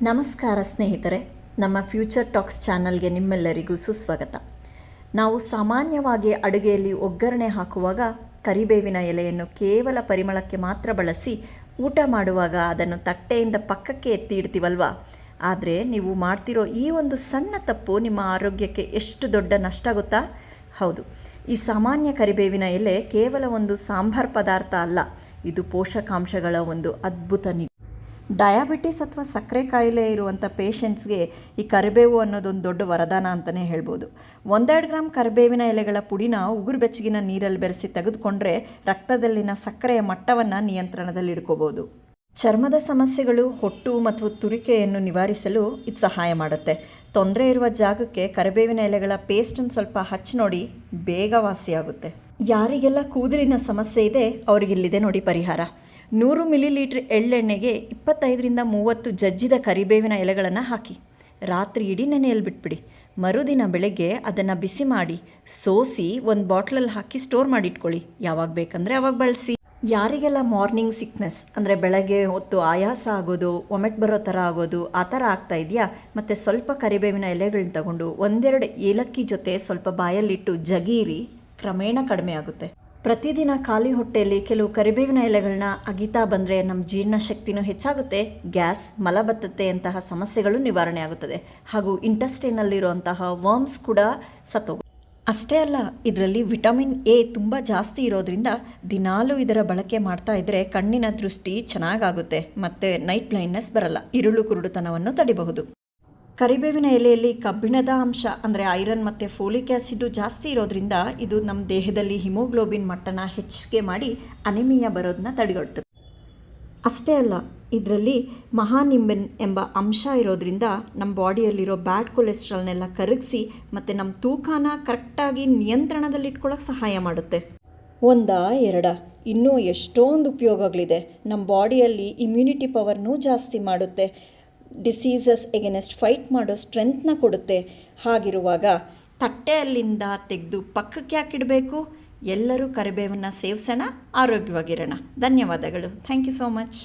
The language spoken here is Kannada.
ನಮಸ್ಕಾರ ಸ್ನೇಹಿತರೆ, ನಮ್ಮ ಫ್ಯೂಚರ್ ಟಾಕ್ಸ್ ಚಾನಲ್ಗೆ ನಿಮ್ಮೆಲ್ಲರಿಗೂ ಸುಸ್ವಾಗತ. ನಾವು ಸಾಮಾನ್ಯವಾಗಿ ಅಡುಗೆಯಲ್ಲಿ ಒಗ್ಗರಣೆ ಹಾಕುವಾಗ ಕರಿಬೇವಿನ ಎಲೆಯನ್ನು ಕೇವಲ ಪರಿಮಳಕ್ಕೆ ಮಾತ್ರ ಬಳಸಿ ಊಟ ಮಾಡುವಾಗ ಅದನ್ನು ತಟ್ಟೆಯಿಂದ ಪಕ್ಕಕ್ಕೆ ಎತ್ತಿ ಇಡ್ತೀವಲ್ವಾ. ಆದರೆ ನೀವು ಮಾಡ್ತಿರೋ ಈ ಒಂದು ಸಣ್ಣ ತಪ್ಪು ನಿಮ್ಮ ಆರೋಗ್ಯಕ್ಕೆ ಎಷ್ಟು ದೊಡ್ಡ ನಷ್ಟ ಗೊತ್ತಾ? ಹೌದು, ಈ ಸಾಮಾನ್ಯ ಕರಿಬೇವಿನ ಎಲೆ ಕೇವಲ ಒಂದು ಸಾಂಬಾರ್ ಪದಾರ್ಥ ಅಲ್ಲ, ಇದು ಪೋಷಕಾಂಶಗಳ ಒಂದು ಅದ್ಭುತ ನಿಧಿ. ಡಯಾಬಿಟಿಸ್ ಅಥವಾ ಸಕ್ಕರೆ ಕಾಯಿಲೆ ಇರುವಂಥ ಪೇಷಂಟ್ಸ್ಗೆ ಈ ಕರಿಬೇವು ಅನ್ನೋದೊಂದು ದೊಡ್ಡ ವರದಾನ ಅಂತಲೇ ಹೇಳ್ಬೋದು. 1-2 ಗ್ರಾಮ್ ಕರಿಬೇವಿನ ಎಲೆಗಳ ಪುಡಿನ ಉಗುರು ಬೆಚ್ಚಗಿನ ನೀರಲ್ಲಿ ಬೆರೆಸಿ ತೆಗೆದುಕೊಂಡ್ರೆ ರಕ್ತದಲ್ಲಿನ ಸಕ್ಕರೆಯ ಮಟ್ಟವನ್ನು ನಿಯಂತ್ರಣದಲ್ಲಿಡ್ಕೋಬೋದು. ಚರ್ಮದ ಸಮಸ್ಯೆಗಳು, ಹೊಟ್ಟು ಮತ್ತು ತುರಿಕೆಯನ್ನು ನಿವಾರಿಸಲು ಇದು ಸಹಾಯ ಮಾಡುತ್ತೆ. ತೊಂದರೆ ಇರುವ ಜಾಗಕ್ಕೆ ಕರಿಬೇವಿನ ಎಲೆಗಳ ಪೇಸ್ಟನ್ನು ಸ್ವಲ್ಪ ಹಚ್ಚಿ ನೋಡಿ, ಬೇಗ ವಾಸಿಯಾಗುತ್ತೆ. ಯಾರಿಗೆಲ್ಲ ಕೂದಲಿನ ಸಮಸ್ಯೆ ಇದೆ ಅವರಿಗಿಲ್ಲಿದೆ ನೋಡಿ ಪರಿಹಾರ. 100 ಮಿಲಿಲೀಟ್ರ್ ಎಳ್ಳೆಣ್ಣೆಗೆ 25-30 ಜಜ್ಜಿದ ಕರಿಬೇವಿನ ಎಲೆಗಳನ್ನು ಹಾಕಿ ರಾತ್ರಿ ಇಡೀ ನೆನೆಯಲ್ಲಿ ಬಿಟ್ಬಿಡಿ. ಮರುದಿನ ಬೆಳಗ್ಗೆ ಅದನ್ನು ಬಿಸಿ ಮಾಡಿ ಸೋಸಿ ಒಂದು ಬಾಟ್ಲಲ್ಲಿ ಹಾಕಿ ಸ್ಟೋರ್ ಮಾಡಿಟ್ಕೊಳ್ಳಿ. ಯಾವಾಗ ಬೇಕಂದರೆ ಆವಾಗ ಬಳಸಿ. ಯಾರಿಗೆಲ್ಲ ಮಾರ್ನಿಂಗ್ ಸಿಕ್ನೆಸ್ ಅಂದರೆ ಬೆಳಗ್ಗೆ ಹೊತ್ತು ಆಯಾಸ ಆಗೋದು, ಒಮೆಟ್ ಬರೋ ಥರ ಆಗೋದು ಆ ಥರ ಆಗ್ತಾ ಇದೆಯಾ, ಮತ್ತು ಸ್ವಲ್ಪ ಕರಿಬೇವಿನ ಎಲೆಗಳನ್ನ ತಗೊಂಡು 1-2 ಏಲಕ್ಕಿ ಜೊತೆ ಸ್ವಲ್ಪ ಬಾಯಲ್ಲಿಟ್ಟು ಜಗೀರಿ, ಕ್ರಮೇಣ ಕಡಿಮೆ ಆಗುತ್ತೆ. ಪ್ರತಿದಿನ ಖಾಲಿ ಹೊಟ್ಟೆಯಲ್ಲಿ ಕೆಲವು ಕರಿಬೇವಿನ ಎಲೆಗಳನ್ನ ಅಗಿತಾ ಬಂದರೆ ನಮ್ಮ ಜೀರ್ಣಶಕ್ತಿನೂ ಹೆಚ್ಚಾಗುತ್ತೆ, ಗ್ಯಾಸ್, ಮಲಬದ್ಧತೆಯಂತಹ ಸಮಸ್ಯೆಗಳು ನಿವಾರಣೆ ಆಗುತ್ತದೆ, ಹಾಗೂ ಇಂಟೆಸ್ಟೈನಲ್ಲಿರುವಂತಹ ವರ್ಮ್ಸ್ ಕೂಡ ಸತ್ತೋಗುತ್ತೆ. ಅಷ್ಟೇ ಅಲ್ಲ, ಇದರಲ್ಲಿ ವಿಟಮಿನ್ ಎ ತುಂಬ ಜಾಸ್ತಿ ಇರೋದ್ರಿಂದ ದಿನಾಲೂ ಇದರ ಬಳಕೆ ಮಾಡ್ತಾ ಇದ್ದರೆ ಕಣ್ಣಿನ ದೃಷ್ಟಿ ಚೆನ್ನಾಗಾಗುತ್ತೆ ಮತ್ತು ನೈಟ್ ಬ್ಲೈಂಡ್ನೆಸ್ ಬರಲ್ಲ, ಇರುಳು ಕುರುಡುತನವನ್ನು ತಡಿಬಹುದು. ಕರಿಬೇವಿನ ಎಲೆಯಲ್ಲಿ ಕಬ್ಬಿಣದ ಅಂಶ ಅಂದರೆ ಐರನ್ ಮತ್ತು ಫೋಲಿಕ್ ಆ್ಯಸಿಡು ಜಾಸ್ತಿ ಇರೋದ್ರಿಂದ ಇದು ನಮ್ಮ ದೇಹದಲ್ಲಿ ಹಿಮೋಗ್ಲೋಬಿನ್ ಮಟ್ಟನ ಹೆಚ್ಚಿಗೆ ಮಾಡಿ ಅನಿಮಿಯಾ ಬರೋದನ್ನ ತಡೆಗಟ್ಟುತ್ತೆ. ಅಷ್ಟೇ ಅಲ್ಲ, ಇದರಲ್ಲಿ ಮಹಾನಿಂಬೆನ್ ಎಂಬ ಅಂಶ ಇರೋದ್ರಿಂದ ನಮ್ಮ ಬಾಡಿಯಲ್ಲಿರೋ ಬ್ಯಾಡ್ ಕೊಲೆಸ್ಟ್ರಾಲ್ನೆಲ್ಲ ಕರಗಿಸಿ ಮತ್ತು ನಮ್ಮ ತೂಕನ ಕರೆಕ್ಟಾಗಿ ನಿಯಂತ್ರಣದಲ್ಲಿಟ್ಕೊಳ್ಳೋಕೆ ಸಹಾಯ ಮಾಡುತ್ತೆ. 1-2 ಇನ್ನೂ ಎಷ್ಟೊಂದು ಉಪಯೋಗಗಳಿದೆ. ನಮ್ಮ ಬಾಡಿಯಲ್ಲಿ ಇಮ್ಯುನಿಟಿ ಪವರ್ನೂ ಜಾಸ್ತಿ ಮಾಡುತ್ತೆ, ಡಿಸೀಸಸ್ ಎಗೇನೆಸ್ಟ್ ಫೈಟ್ ಮಾಡೋ ಸ್ಟ್ರೆಂತ್ನ ಕೊಡುತ್ತೆ. ಹಾಗಿರುವಾಗ ತಟ್ಟೆಯಲ್ಲಿಂದ ತೆಗೆದು ಪಕ್ಕಕ್ಕೆ ಹಾಕಿಡಬೇಕು. ಎಲ್ಲರೂ ಕರಿಬೇವನ್ನು ಸೇವಿಸೋಣ, ಆರೋಗ್ಯವಾಗಿರೋಣ. ಧನ್ಯವಾದಗಳು. Thank you so much.